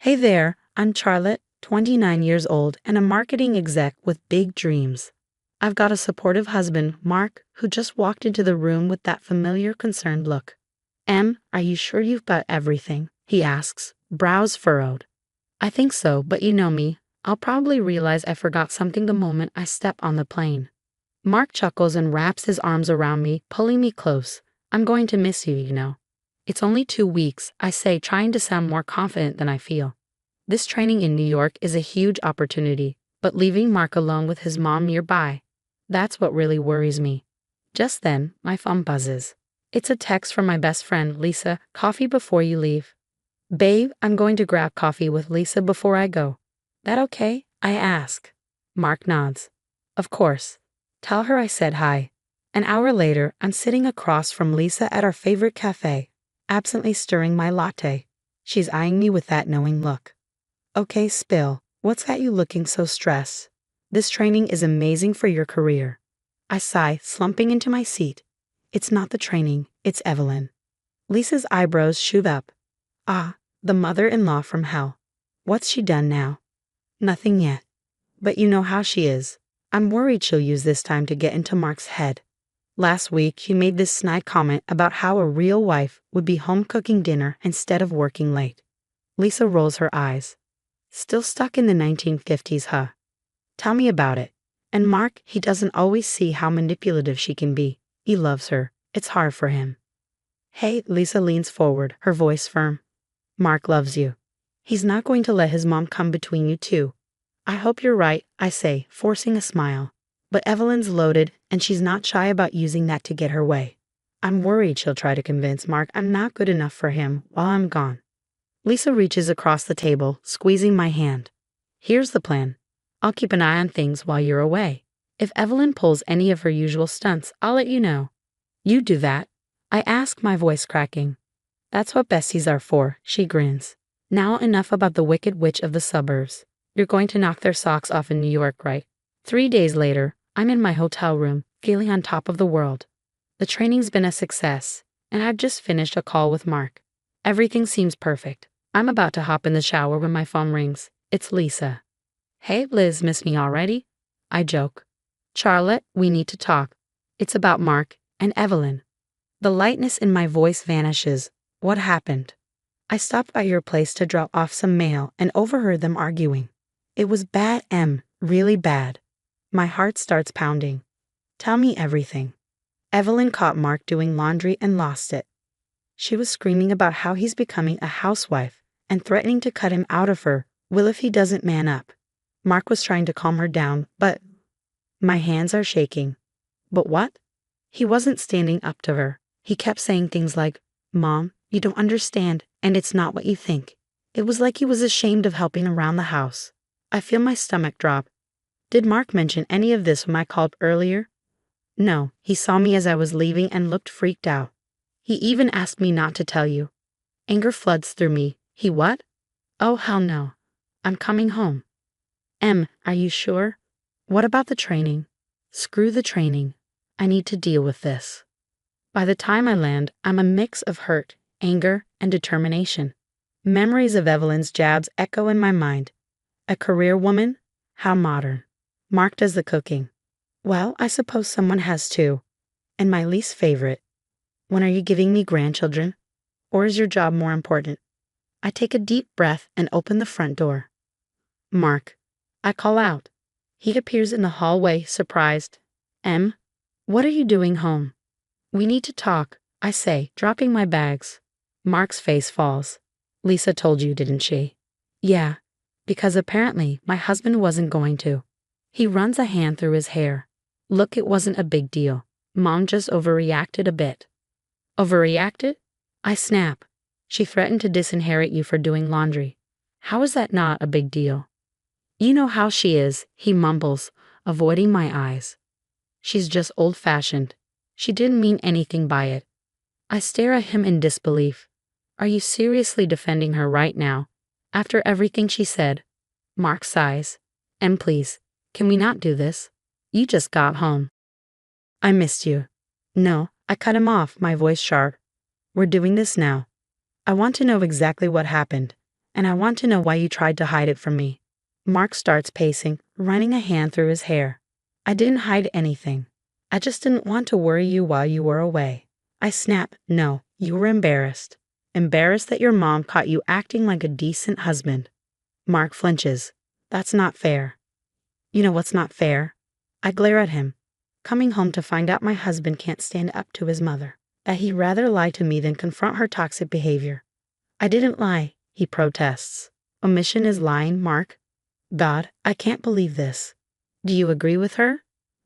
Hey there, I'm Charlotte, 29 years old and a marketing exec with big dreams. I've got a supportive husband, Mark, who just walked into the room with that familiar concerned look. Are you sure you've got everything? He asks, brows furrowed. I think so, but you know me. I'll probably realize I forgot something the moment I step on the plane. Mark chuckles and wraps his arms around me, pulling me close. I'm going to miss you, you know. It's only 2 weeks, I say, trying to sound more confident than I feel. This training in New York is a huge opportunity, but leaving Mark alone with his mom nearby, that's what really worries me. Just then, my phone buzzes. It's a text from my best friend, Lisa. Coffee before you leave. Babe, I'm going to grab coffee with Lisa before I go. That okay? I ask. Mark nods. Of course. Tell her I said hi. An hour later, I'm sitting across from Lisa at our favorite cafe, absently stirring my latte. She's eyeing me with that knowing look. Okay, spill. What's got you looking so stressed? This training is amazing for your career. I sigh, slumping into my seat. It's not the training, it's Evelyn. Lisa's eyebrows shoot up. Ah, the mother-in-law from hell. What's she done now? Nothing yet. But you know how she is. I'm worried she'll use this time to get into Mark's head. Last week, he made this snide comment about how a real wife would be home cooking dinner instead of working late. Lisa rolls her eyes. Still stuck in the 1950s, huh? Tell me about it. And Mark, he doesn't always see how manipulative she can be. He loves her. It's hard for him. Hey, Lisa leans forward, her voice firm. Mark loves you. He's not going to let his mom come between you two. I hope you're right, I say, forcing a smile. But Evelyn's loaded, and she's not shy about using that to get her way. I'm worried she'll try to convince Mark I'm not good enough for him while I'm gone. Lisa reaches across the table, squeezing my hand. Here's the plan. I'll keep an eye on things while you're away. If Evelyn pulls any of her usual stunts, I'll let you know. You do that? I ask, my voice cracking. That's what besties are for, she grins. Now enough about the wicked witch of the suburbs. You're going to knock their socks off in New York, right? 3 days later, I'm in my hotel room, feeling on top of the world. The training's been a success, and I've just finished a call with Mark. Everything seems perfect. I'm about to hop in the shower when my phone rings. It's Lisa. Hey, Liz, miss me already? I joke. Charlotte, we need to talk. It's about Mark and Evelyn. The lightness in my voice vanishes. What happened? I stopped by your place to drop off some mail and overheard them arguing. It was bad, really bad. My heart starts pounding. Tell me everything. Evelyn caught Mark doing laundry and lost it. She was screaming about how he's becoming a housewife and threatening to cut him out of her will if he doesn't man up. Mark was trying to calm her down, but my hands are shaking. But what? He wasn't standing up to her. He kept saying things like, Mom, you don't understand, and it's not what you think. It was like he was ashamed of helping around the house. I feel my stomach drop. Did Mark mention any of this when I called earlier? No, he saw me as I was leaving and looked freaked out. He even asked me not to tell you. Anger floods through me. He what? Oh, hell no. I'm coming home. Are you sure? What about the training? Screw the training. I need to deal with this. By the time I land, I'm a mix of hurt, anger, and determination. Memories of Evelyn's jabs echo in my mind. A career woman? How modern. Mark does the cooking. Well, I suppose someone has to. And my least favorite. When are you giving me grandchildren? Or is your job more important? I take a deep breath and open the front door. Mark. I call out. He appears in the hallway, surprised. What are you doing home? We need to talk, I say, dropping my bags. Mark's face falls. Lisa told you, didn't she? Yeah, because apparently my husband wasn't going to. He runs a hand through his hair. Look, it wasn't a big deal. Mom just overreacted a bit. Overreacted? I snap. She threatened to disinherit you for doing laundry. How is that not a big deal? You know how she is, he mumbles, avoiding my eyes. She's just old-fashioned. She didn't mean anything by it. I stare at him in disbelief. Are you seriously defending her right now? After everything she said? Mark sighs. Please, can we not do this? You just got home. I missed you. No, I cut him off, my voice sharp. We're doing this now. I want to know exactly what happened. And I want to know why you tried to hide it from me. Mark starts pacing, running a hand through his hair. I didn't hide anything. I just didn't want to worry you while you were away. I snap. No, you were embarrassed. Embarrassed that your mom caught you acting like a decent husband. Mark flinches. That's not fair. You know what's not fair? I glare at him. Coming home to find out my husband can't stand up to his mother. That he'd rather lie to me than confront her toxic behavior. I didn't lie, he protests. Omission is lying, Mark. God, I can't believe this. Do you agree with her?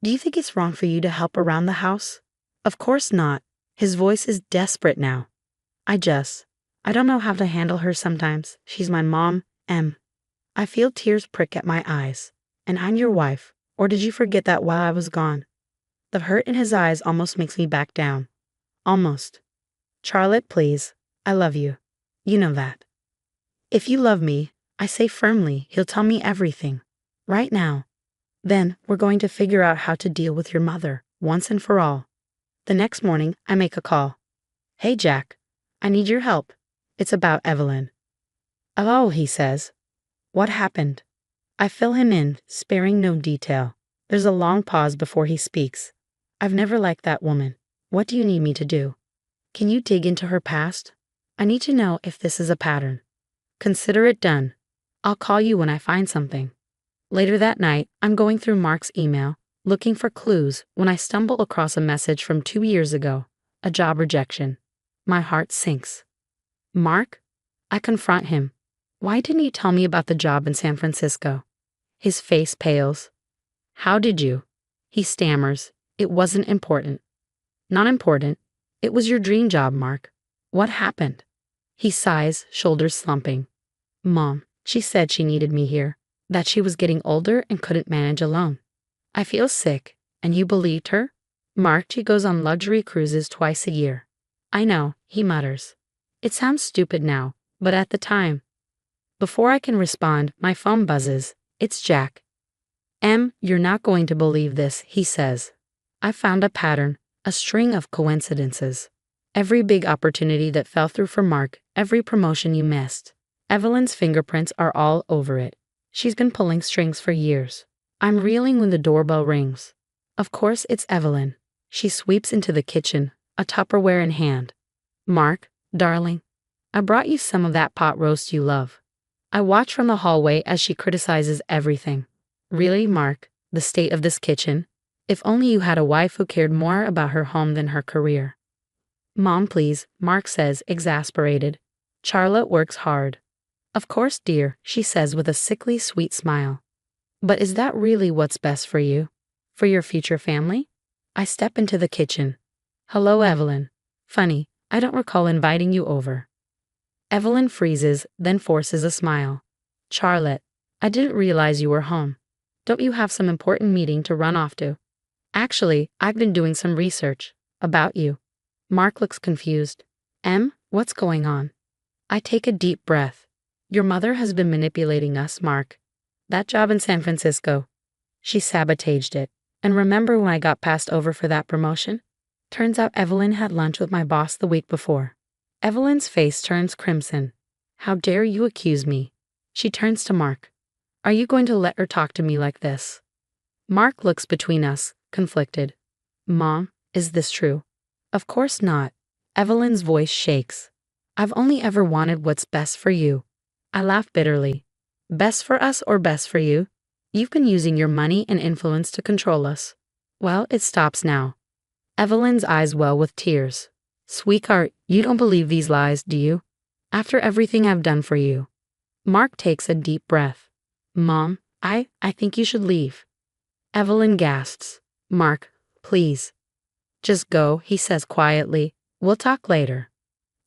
Do you think it's wrong for you to help around the house? Of course not. His voice is desperate now. I don't know how to handle her sometimes. She's my mom, Em. I feel tears prick at my eyes. And I'm your wife. Or did you forget that while I was gone? The hurt in his eyes almost makes me back down. Almost. Charlotte, please. I love you. You know that. If you love me, I say firmly, he'll tell me everything. Right now. Then, we're going to figure out how to deal with your mother, once and for all. The next morning, I make a call. Hey, Jack. I need your help. It's about Evelyn. Oh, he says. What happened? I fill him in, sparing no detail. There's a long pause before he speaks. I've never liked that woman. What do you need me to do? Can you dig into her past? I need to know if this is a pattern. Consider it done. I'll call you when I find something. Later that night, I'm going through Mark's email, looking for clues when I stumble across a message from 2 years ago, a job rejection. My heart sinks. Mark? I confront him. Why didn't you tell me about the job in San Francisco? His face pales. How did you? He stammers. It wasn't important. Not important. It was your dream job, Mark. What happened? He sighs, shoulders slumping. Mom, she said she needed me here, that she was getting older and couldn't manage alone. I feel sick, and you believed her? Mark, she goes on luxury cruises twice a year. I know, he mutters. It sounds stupid now, but at the time. Before I can respond, my phone buzzes. It's Jack. Em, you're not going to believe this, he says. I found a pattern, a string of coincidences. Every big opportunity that fell through for Mark, every promotion you missed. Evelyn's fingerprints are all over it. She's been pulling strings for years. I'm reeling when the doorbell rings. Of course it's Evelyn. She sweeps into the kitchen, a Tupperware in hand. Mark, darling, I brought you some of that pot roast you love. I watch from the hallway as she criticizes everything. Really, Mark, the state of this kitchen? If only you had a wife who cared more about her home than her career. Mom, please, Mark says, exasperated. Charlotte works hard. Of course, dear, she says with a sickly sweet smile. But is that really what's best for you? For your future family? I step into the kitchen. Hello, Evelyn. Funny, I don't recall inviting you over. Evelyn freezes, then forces a smile. Charlotte, I didn't realize you were home. Don't you have some important meeting to run off to? Actually, I've been doing some research. About you. Mark looks confused. Em, what's going on? I take a deep breath. Your mother has been manipulating us, Mark. That job in San Francisco. She sabotaged it. And remember when I got passed over for that promotion? Turns out Evelyn had lunch with my boss the week before. Evelyn's face turns crimson. How dare you accuse me? She turns to Mark. Are you going to let her talk to me like this? Mark looks between us, conflicted. Mom, is this true? Of course not. Evelyn's voice shakes. I've only ever wanted what's best for you. I laugh bitterly. Best for us or best for you? You've been using your money and influence to control us. Well, it stops now. Evelyn's eyes well with tears. Sweetheart, you don't believe these lies, do you? After everything I've done for you. Mark takes a deep breath. Mom, I think you should leave. Evelyn gasps. Mark, please. Just go, he says quietly. We'll talk later.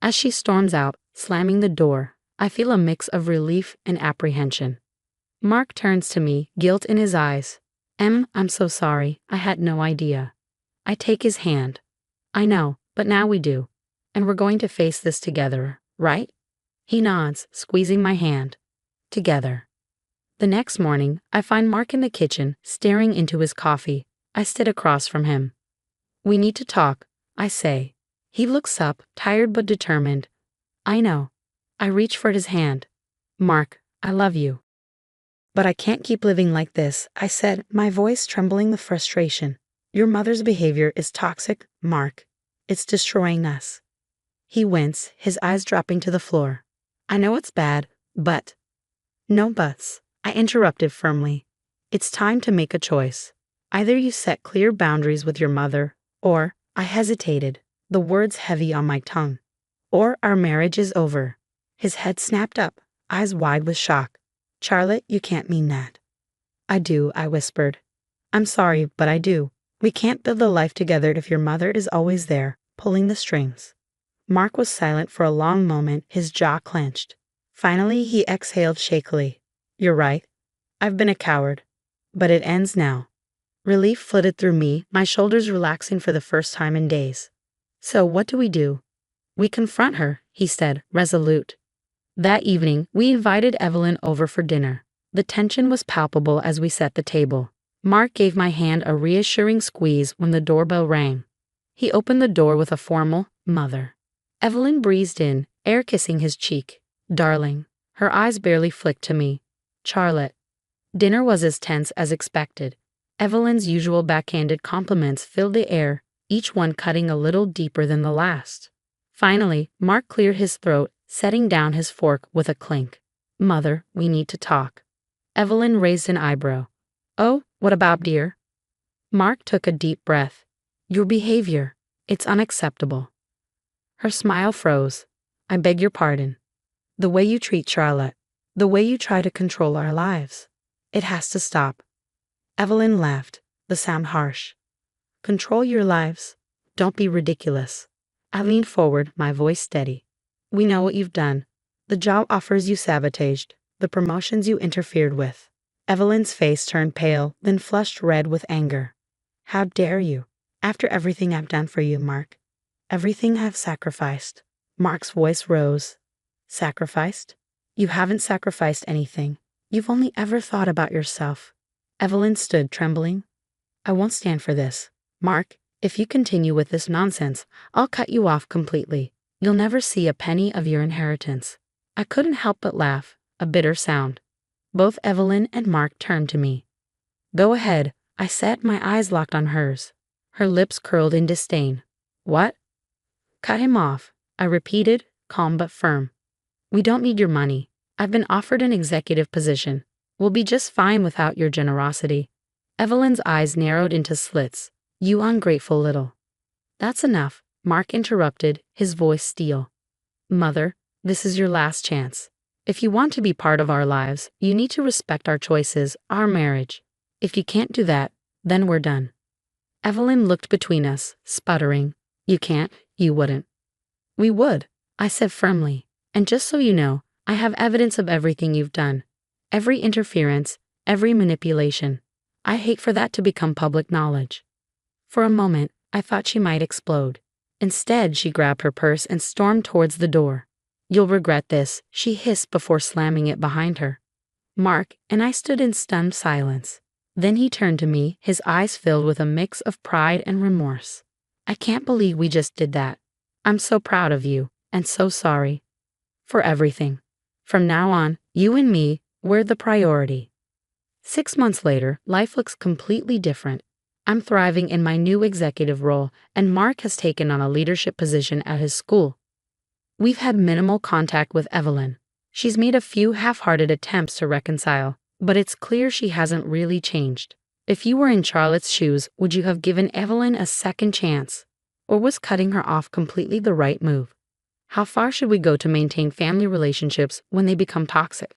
As she storms out, slamming the door, I feel a mix of relief and apprehension. Mark turns to me, guilt in his eyes. Em, I'm so sorry. I had no idea. I take his hand. I know, but now we do. And we're going to face this together, right? He nods, squeezing my hand. Together. The next morning, I find Mark in the kitchen, staring into his coffee. I sit across from him. We need to talk, I say. He looks up, tired but determined. I know. I reach for his hand. Mark, I love you. But I can't keep living like this, I said, my voice trembling with frustration. Your mother's behavior is toxic, Mark. It's destroying us. He winced, his eyes dropping to the floor. I know it's bad, but... No buts, I interrupted firmly. It's time to make a choice. Either you set clear boundaries with your mother, or, I hesitated, the words heavy on my tongue, or our marriage is over. His head snapped up, eyes wide with shock. Charlotte, you can't mean that. I do, I whispered. I'm sorry, but I do. We can't build a life together if your mother is always there, pulling the strings. Mark was silent for a long moment, his jaw clenched. Finally, he exhaled shakily. You're right. I've been a coward. But it ends now. Relief flitted through me, my shoulders relaxing for the first time in days. So what do? We confront her, he said, resolute. That evening, we invited Evelyn over for dinner. The tension was palpable as we set the table. Mark gave my hand a reassuring squeeze when the doorbell rang. He opened the door with a formal, "Mother." Evelyn breezed in, air kissing his cheek. Darling. Her eyes barely flicked to me. Charlotte. Dinner was as tense as expected. Evelyn's usual backhanded compliments filled the air, each one cutting a little deeper than the last. Finally, Mark cleared his throat, setting down his fork with a clink. Mother, we need to talk. Evelyn raised an eyebrow. Oh, what about, dear? Mark took a deep breath. Your behavior. It's unacceptable. Her smile froze. I beg your pardon. The way you treat Charlotte. The way you try to control our lives. It has to stop. Evelyn laughed, the sound harsh. Control your lives? Don't be ridiculous. I leaned forward, my voice steady. We know what you've done. The job offers you sabotaged, the promotions you interfered with. Evelyn's face turned pale, then flushed red with anger. How dare you? After everything I've done for you, Mark. Everything I've sacrificed. Mark's voice rose. Sacrificed? You haven't sacrificed anything. You've only ever thought about yourself. Evelyn stood trembling. I won't stand for this. Mark, if you continue with this nonsense, I'll cut you off completely. You'll never see a penny of your inheritance. I couldn't help but laugh, a bitter sound. Both Evelyn and Mark turned to me. Go ahead, I said, my eyes locked on hers. Her lips curled in disdain. What? Cut him off, I repeated, calm but firm. We don't need your money. I've been offered an executive position. We'll be just fine without your generosity. Evelyn's eyes narrowed into slits. You ungrateful little. That's enough, Mark interrupted, his voice steel. Mother, this is your last chance. If you want to be part of our lives, you need to respect our choices, our marriage. If you can't do that, then we're done. Evelyn looked between us, sputtering. You can't, you wouldn't. We would, I said firmly. And just so you know, I have evidence of everything you've done. Every interference, every manipulation. I hate for that to become public knowledge. For a moment, I thought she might explode. Instead, she grabbed her purse and stormed towards the door. You'll regret this, she hissed before slamming it behind her. Mark and I stood in stunned silence. Then he turned to me, his eyes filled with a mix of pride and remorse. I can't believe we just did that. I'm so proud of you, and so sorry. For everything. From now on, you and me, we're the priority. 6 months later, life looks completely different. I'm thriving in my new executive role, and Mark has taken on a leadership position at his school. We've had minimal contact with Evelyn. She's made a few half-hearted attempts to reconcile, but it's clear she hasn't really changed. If you were in Charlotte's shoes, would you have given Evelyn a second chance? Or was cutting her off completely the right move? How far should we go to maintain family relationships when they become toxic?